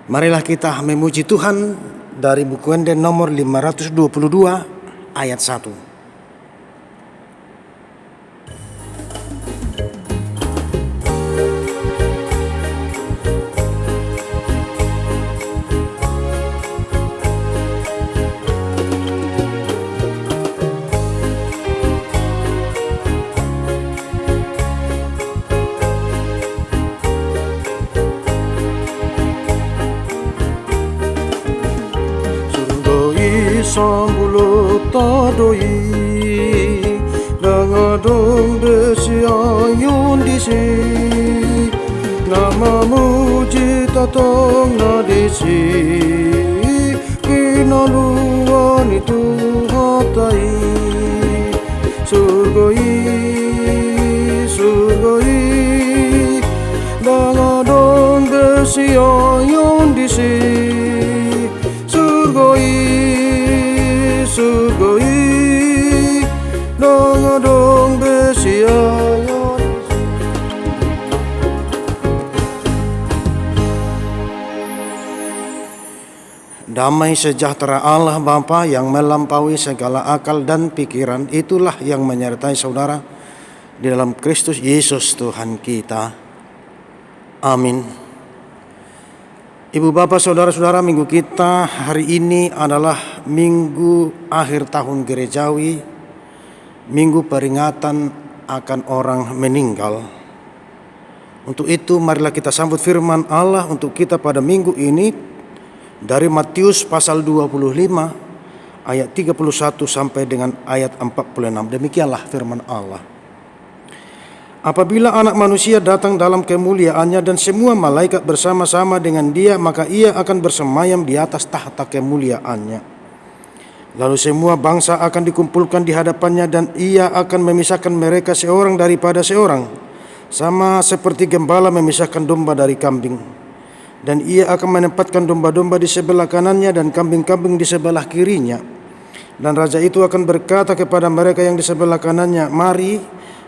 Marilah kita memuji Tuhan dari buku Ende nomor 522 ayat 1. Sambulo tadoi dangadong desiayun disi nama muji tatong nadisi kinaluan itu hatai surgoi dangadong desiayun disi Sugoi dangadong besiayan. Damai sejahtera Allah Bapa yang melampaui segala akal dan pikiran, itulah yang menyertai saudara di dalam Kristus Yesus Tuhan kita. Amin. Ibu bapak saudara-saudara, minggu kita hari ini adalah minggu akhir tahun gerejawi, minggu peringatan akan orang meninggal. Untuk itu marilah kita sambut firman Allah untuk kita pada minggu ini dari Matius pasal 25 ayat 31 sampai dengan ayat 46. Demikianlah firman Allah. Apabila anak manusia datang dalam kemuliaannya dan semua malaikat bersama-sama dengan dia, maka ia akan bersemayam di atas tahta kemuliaannya. Lalu semua bangsa akan dikumpulkan di hadapannya dan ia akan memisahkan mereka seorang daripada seorang, sama seperti gembala memisahkan domba dari kambing. Dan ia akan menempatkan domba-domba di sebelah kanannya dan kambing-kambing di sebelah kirinya. Dan raja itu akan berkata kepada mereka yang di sebelah kanannya, "Mari,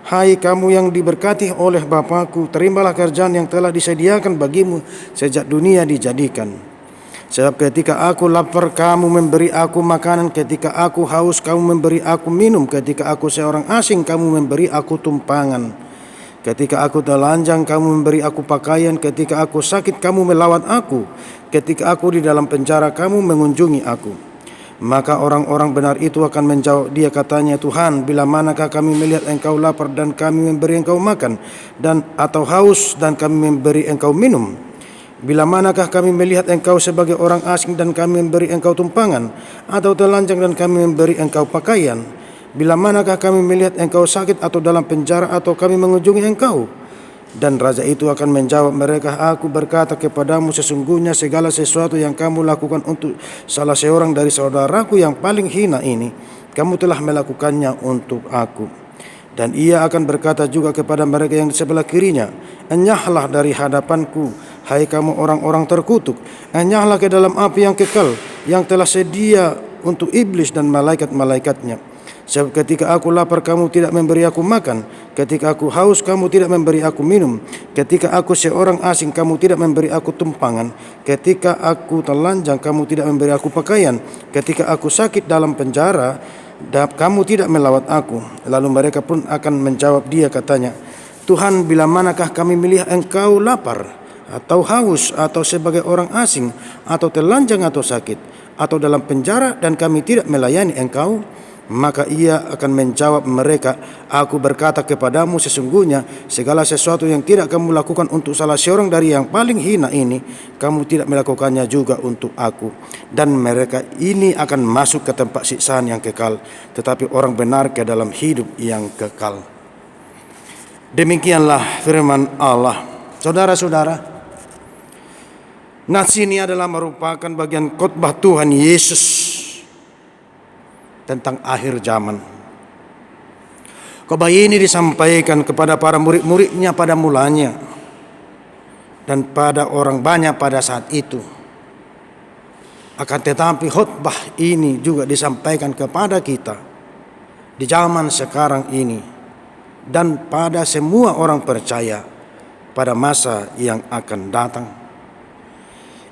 hai kamu yang diberkati oleh Bapakku, terimalah kerjaan yang telah disediakan bagimu sejak dunia dijadikan. Sebab ketika aku lapar, kamu memberi aku makanan, ketika aku haus, kamu memberi aku minum, ketika aku seorang asing, kamu memberi aku tumpangan, ketika aku telanjang, kamu memberi aku pakaian, ketika aku sakit, kamu melawat aku, ketika aku di dalam penjara, kamu mengunjungi aku." Maka orang-orang benar itu akan menjawab dia, katanya, "Tuhan, bila manakah kami melihat engkau lapar dan kami memberi engkau makan, dan atau haus dan kami memberi engkau minum? Bila manakah kami melihat engkau sebagai orang asing dan kami memberi engkau tumpangan, atau telanjang dan kami memberi engkau pakaian? Bila manakah kami melihat engkau sakit atau dalam penjara atau kami mengunjungi engkau?" Dan raja itu akan menjawab mereka, "Aku berkata kepadamu, sesungguhnya segala sesuatu yang kamu lakukan untuk salah seorang dari saudaraku yang paling hina ini, kamu telah melakukannya untuk aku." Dan ia akan berkata juga kepada mereka yang di sebelah kirinya, "Enyahlah dari hadapanku, hai kamu orang-orang terkutuk, enyahlah ke dalam api yang kekal, yang telah sedia untuk iblis dan malaikat-malaikatnya. Sebab ketika aku lapar, kamu tidak memberi aku makan, ketika aku haus, kamu tidak memberi aku minum, ketika aku seorang asing, kamu tidak memberi aku tumpangan, ketika aku telanjang, kamu tidak memberi aku pakaian, ketika aku sakit dalam penjara, kamu tidak melawat aku." Lalu mereka pun akan menjawab dia, katanya, "Tuhan, bila manakah kami melihat engkau lapar atau haus atau sebagai orang asing atau telanjang atau sakit atau dalam penjara dan kami tidak melayani engkau?" Maka ia akan menjawab mereka, "Aku berkata kepadamu, sesungguhnya segala sesuatu yang tidak kamu lakukan untuk salah seorang dari yang paling hina ini, kamu tidak melakukannya juga untuk aku." Dan mereka ini akan masuk ke tempat siksaan yang kekal, tetapi orang benar ke dalam hidup yang kekal. Demikianlah firman Allah. Saudara-saudara, nats ini adalah merupakan bagian khotbah Tuhan Yesus tentang akhir zaman. Khotbah ini disampaikan kepada para murid-muridnya pada mulanya dan pada orang banyak pada saat itu. Akan tetapi khotbah ini juga disampaikan kepada kita di zaman sekarang ini dan pada semua orang percaya pada masa yang akan datang.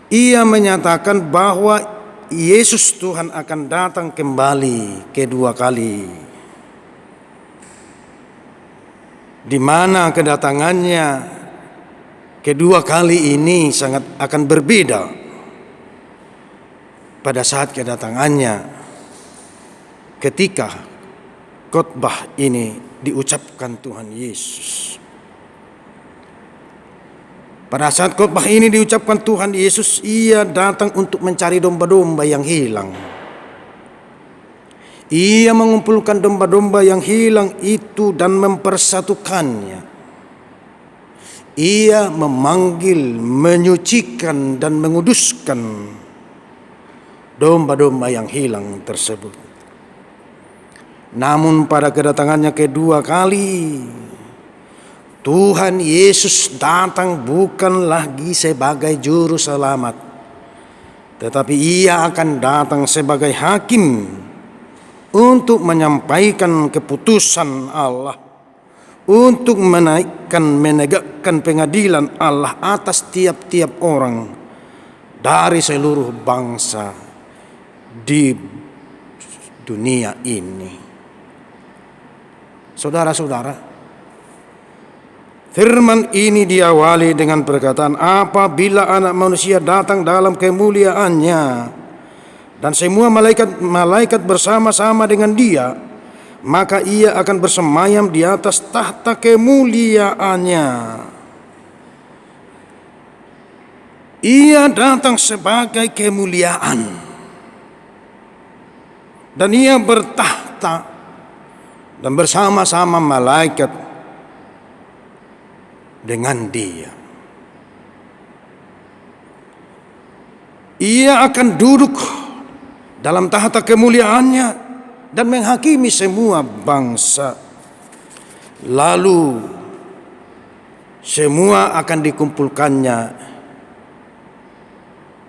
Ia menyatakan bahwa Yesus Tuhan akan datang kembali kedua kali, di mana kedatangannya kedua kali ini sangat akan berbeda pada saat kedatangannya ketika khotbah ini diucapkan Tuhan Yesus. Pada saat khotbah ini diucapkan Tuhan Yesus, ia datang untuk mencari domba-domba yang hilang. Ia mengumpulkan domba-domba yang hilang itu dan mempersatukannya. Ia memanggil, menyucikan dan menguduskan domba-domba yang hilang tersebut. Namun pada kedatangannya kedua kali, Tuhan Yesus datang bukan lagi sebagai juru selamat, tetapi ia akan datang sebagai hakim untuk menyampaikan keputusan Allah, untuk menegakkan pengadilan Allah atas tiap-tiap orang dari seluruh bangsa di dunia ini. Saudara-saudara, firman ini diawali dengan perkataan, apabila Anak Manusia datang dalam kemuliaannya dan semua malaikat bersama-sama dengan dia, maka ia akan bersemayam di atas tahta kemuliaannya. Ia datang sebagai kemuliaan dan ia bertahta dan bersama-sama malaikat dengan dia. Ia akan duduk dalam tahta kemuliaannya dan menghakimi semua bangsa. Lalu semua akan dikumpulkannya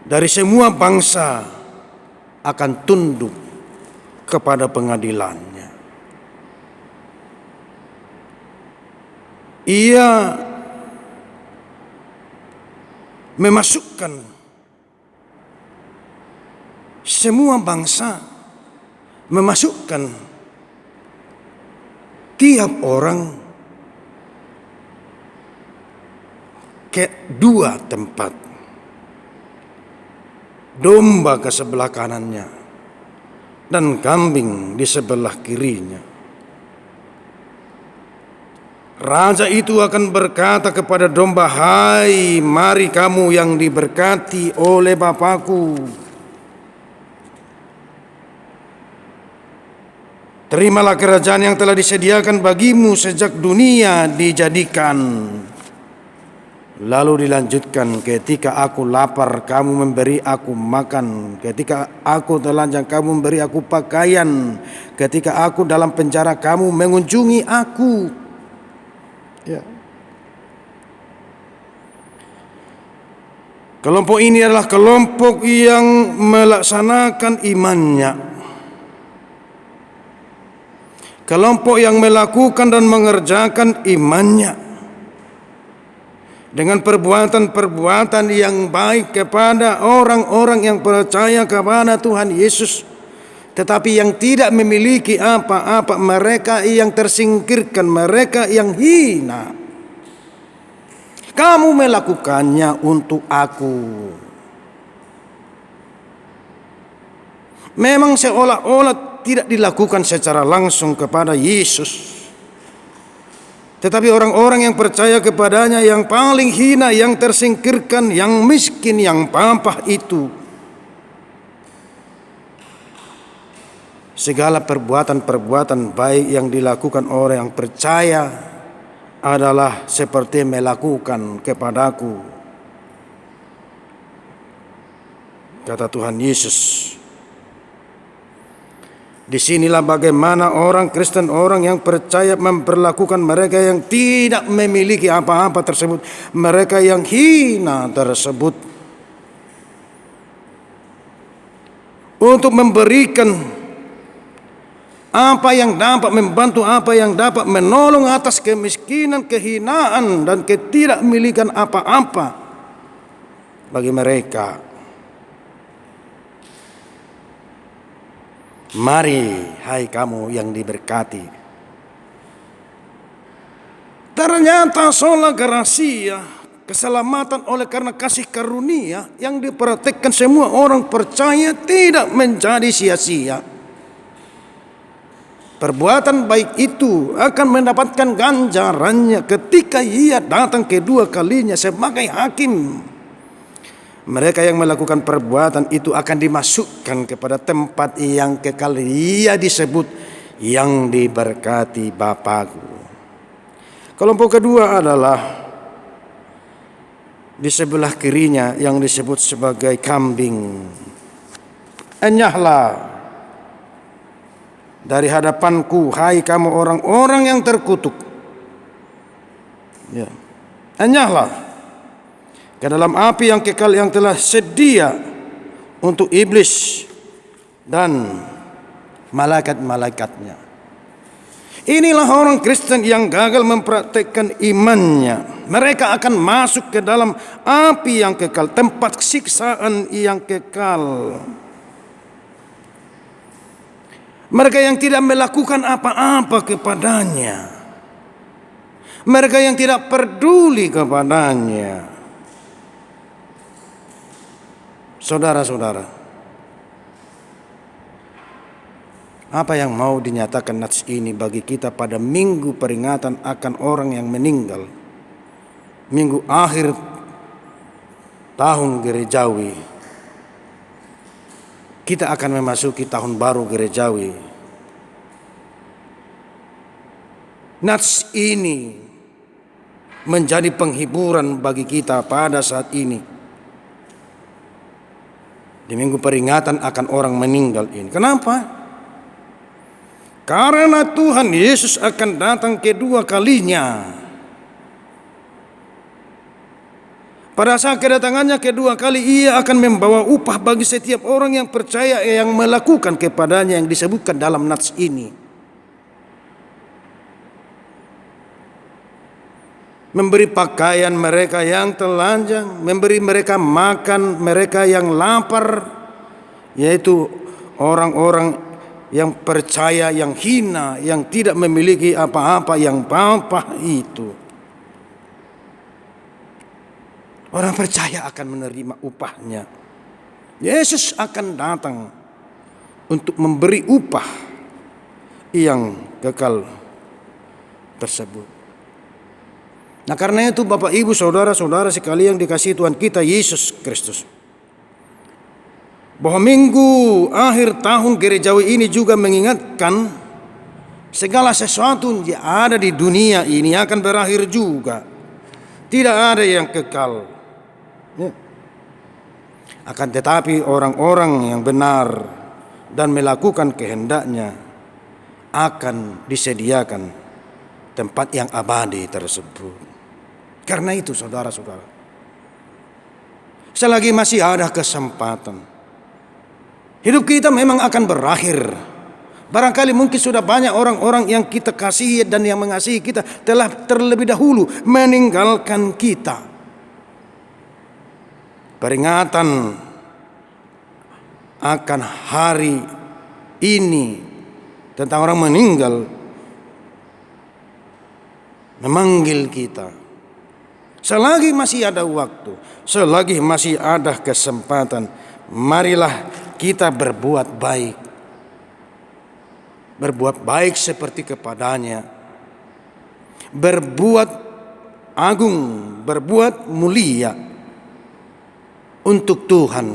dari semua bangsa, akan tunduk kepada pengadilannya. Ia memasukkan semua bangsa, memasukkan tiap orang ke dua tempat. Domba ke sebelah kanannya dan kambing di sebelah kirinya. Raja itu akan berkata kepada domba, hai, mari kamu yang diberkati oleh Bapakku, terimalah kerajaan yang telah disediakan bagimu sejak dunia dijadikan. Lalu dilanjutkan, ketika aku lapar kamu memberi aku makan, ketika aku telanjang kamu memberi aku pakaian, ketika aku dalam penjara kamu mengunjungi aku. Ya. Kelompok ini adalah kelompok yang melaksanakan imannya, kelompok yang melakukan dan mengerjakan imannya dengan perbuatan-perbuatan yang baik kepada orang-orang yang percaya kepada Tuhan Yesus, tetapi yang tidak memiliki apa-apa, mereka yang tersingkirkan, mereka yang hina. Kamu melakukannya untuk aku. Memang seolah-olah tidak dilakukan secara langsung kepada Yesus, tetapi orang-orang yang percaya kepadanya, yang paling hina, yang tersingkirkan, yang miskin, yang pamah itu, segala perbuatan-perbuatan baik yang dilakukan oleh yang percaya adalah seperti melakukan kepadaku, kata Tuhan Yesus. Disinilah bagaimana orang Kristen, orang yang percaya memperlakukan mereka yang tidak memiliki apa-apa tersebut, mereka yang hina tersebut, untuk memberikan apa yang dapat membantu, apa yang dapat menolong atas kemiskinan, kehinaan, dan ketidakmilikan apa-apa bagi mereka. Mari, hai kamu yang diberkati. Ternyata sola gracia, keselamatan oleh karena kasih karunia yang dipraktikkan semua orang percaya tidak menjadi sia-sia. Perbuatan baik itu akan mendapatkan ganjarannya ketika ia datang kedua kalinya sebagai hakim. Mereka yang melakukan perbuatan itu akan dimasukkan kepada tempat yang kekal. Ia disebut yang diberkati Bapakku. Kelompok kedua adalah di sebelah kirinya yang disebut sebagai kambing. Enyahlah dari hadapanku, hai kamu orang-orang yang terkutuk. Ya. Enyahlah ke dalam api yang kekal yang telah sedia untuk iblis dan malaikat-malaikatnya. Inilah orang Kristen yang gagal mempraktekkan imannya. Mereka akan masuk ke dalam api yang kekal, tempat siksaan yang kekal. Mereka yang tidak melakukan apa-apa kepadanya, mereka yang tidak peduli kepadanya. Saudara-saudara, apa yang mau dinyatakan nats ini bagi kita pada minggu peringatan akan orang yang meninggal, minggu akhir tahun gerejawi? Kita akan memasuki tahun baru gerejawi. Nats ini menjadi penghiburan bagi kita pada saat ini. Di minggu peringatan akan orang meninggal ini. Kenapa? Karena Tuhan Yesus akan datang kedua kalinya. Pada saat kedatangannya kedua kali, ia akan membawa upah bagi setiap orang yang percaya yang melakukan kepadanya yang disebutkan dalam nats ini. Memberi pakaian mereka yang telanjang, memberi mereka makan mereka yang lapar, yaitu orang-orang yang percaya yang hina, yang tidak memiliki apa-apa yang apa itu. Orang percaya akan menerima upahnya. Yesus akan datang untuk memberi upah yang kekal tersebut. Nah, karena itu Bapak Ibu saudara-saudara sekalian dikasihi Tuhan kita Yesus Kristus, bahwa minggu akhir tahun gerejawi ini juga mengingatkan segala sesuatu yang ada di dunia ini akan berakhir juga. Tidak ada yang kekal. Ya. Akan tetapi orang-orang yang benar dan melakukan kehendaknya akan disediakan tempat yang abadi tersebut. Karena itu saudara-saudara, selagi masih ada kesempatan, hidup kita memang akan berakhir. Barangkali mungkin sudah banyak orang-orang yang kita kasihi dan yang mengasihi kita telah terlebih dahulu meninggalkan kita. Peringatan akan hari ini tentang orang meninggal memanggil kita. Selagi masih ada waktu, selagi masih ada kesempatan, marilah kita berbuat baik. Berbuat baik seperti kepadanya. Berbuat agung, berbuat mulia untuk Tuhan,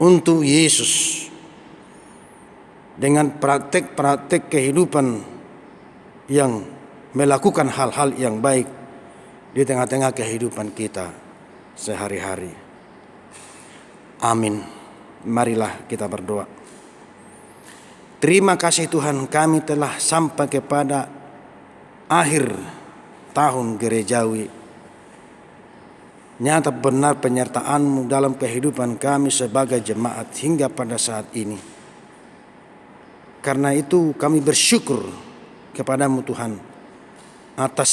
untuk Yesus. Dengan praktek-praktek kehidupan yang melakukan hal-hal yang baik di tengah-tengah kehidupan kita sehari-hari. Amin. Marilah kita berdoa. Terima kasih Tuhan, kami telah sampai kepada akhir tahun gerejawi. Nyata benar penyertaan-Mu dalam kehidupan kami sebagai jemaat hingga pada saat ini. Karena itu kami bersyukur kepada-Mu Tuhan atas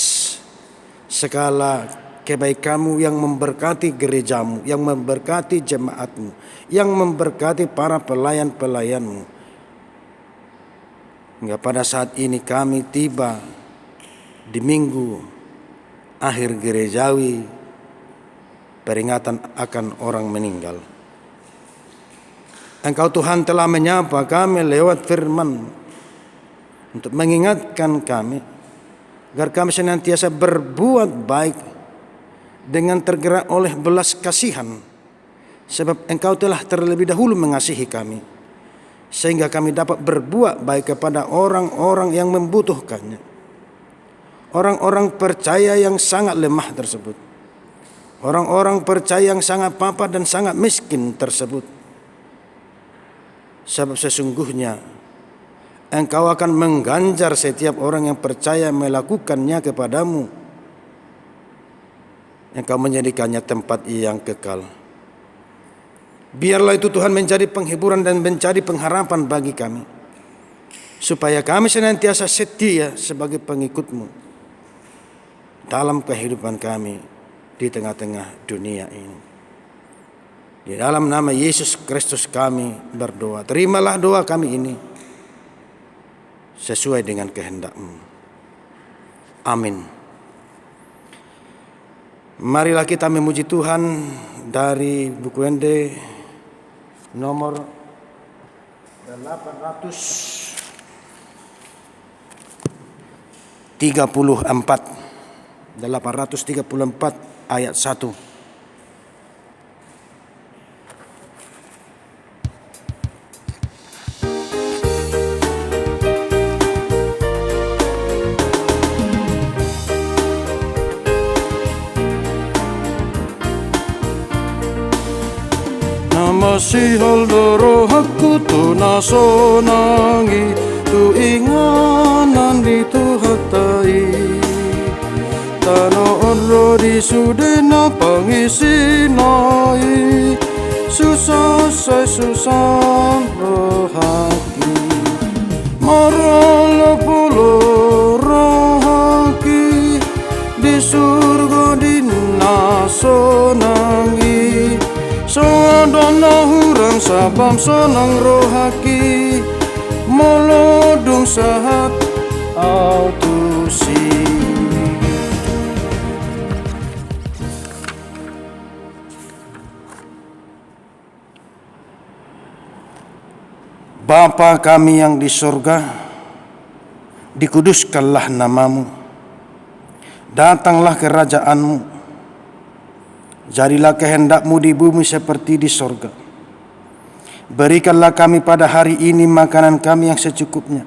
segala kebaikan-Mu yang memberkati gereja-Mu, yang memberkati jemaat-Mu, yang memberkati para pelayan-pelayan-Mu, hingga pada saat ini kami tiba di minggu akhir gerejawi peringatan akan orang meninggal. Engkau Tuhan telah menyapa kami lewat firman untuk mengingatkan kami agar kami senantiasa berbuat baik dengan tergerak oleh belas kasihan, sebab Engkau telah terlebih dahulu mengasihi kami, sehingga kami dapat berbuat baik kepada orang-orang yang membutuhkannya. Orang-orang percaya yang sangat lemah tersebut, orang-orang percaya yang sangat papa dan sangat miskin tersebut. Sebab sesungguhnya Engkau akan mengganjar setiap orang yang percaya melakukannya kepadamu. Engkau menjadikannya tempat yang kekal. Biarlah itu Tuhan menjadi penghiburan dan menjadi pengharapan bagi kami, supaya kami senantiasa setia sebagai pengikut-Mu dalam kehidupan kami di tengah-tengah dunia ini. Di dalam nama Yesus Kristus kami berdoa. Terimalah doa kami ini sesuai dengan kehendak-Mu. Amin. Marilah kita memuji Tuhan dari buku Ende nomor 834 ayat 1. Masihal dorohaku tu nasonangi tu inganan di tu hatai tano onro di sudena pangisinai susah rohaki marala pulo rohaki di surga di nasonangi. Sodana hurang sabam sonang rohaki molodung sahat autusi. Bapa kami yang di surga, dikuduskanlah namamu, datanglah kerajaan-Mu. Jadilah kehendak-Mu di bumi seperti di sorga. Berikanlah kami pada hari ini makanan kami yang secukupnya.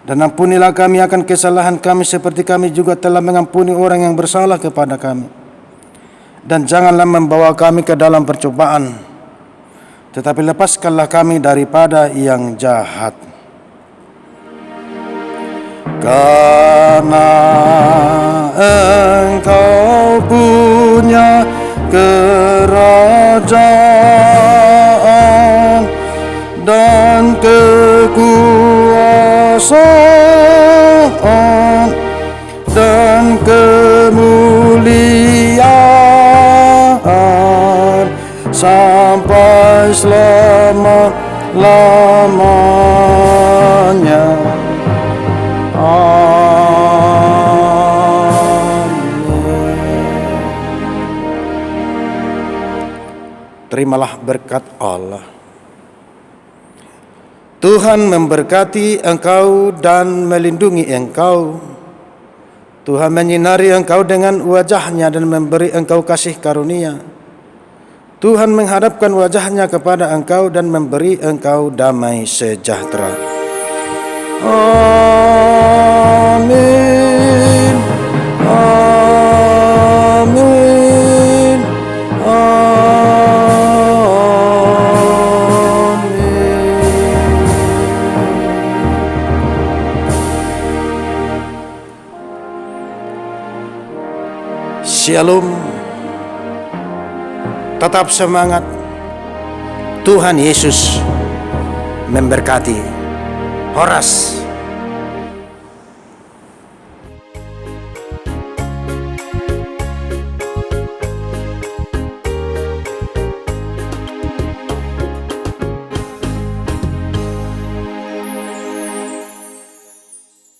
Dan ampunilah kami akan kesalahan kami seperti kami juga telah mengampuni orang yang bersalah kepada kami. Dan janganlah membawa kami ke dalam percobaan, tetapi lepaskanlah kami daripada yang jahat. Karena Engkau punya kerajaan dan kekuasaan dan kemuliaan sampai selama-lamanya. Terimalah berkat Allah. Tuhan memberkati engkau dan melindungi engkau. Tuhan menyinari engkau dengan wajah-Nya dan memberi engkau kasih karunia. Tuhan menghadapkan wajah-Nya kepada engkau dan memberi engkau damai sejahtera. Amin. Amin. Shalom. Tetap semangat. Tuhan Yesus memberkati. Horas.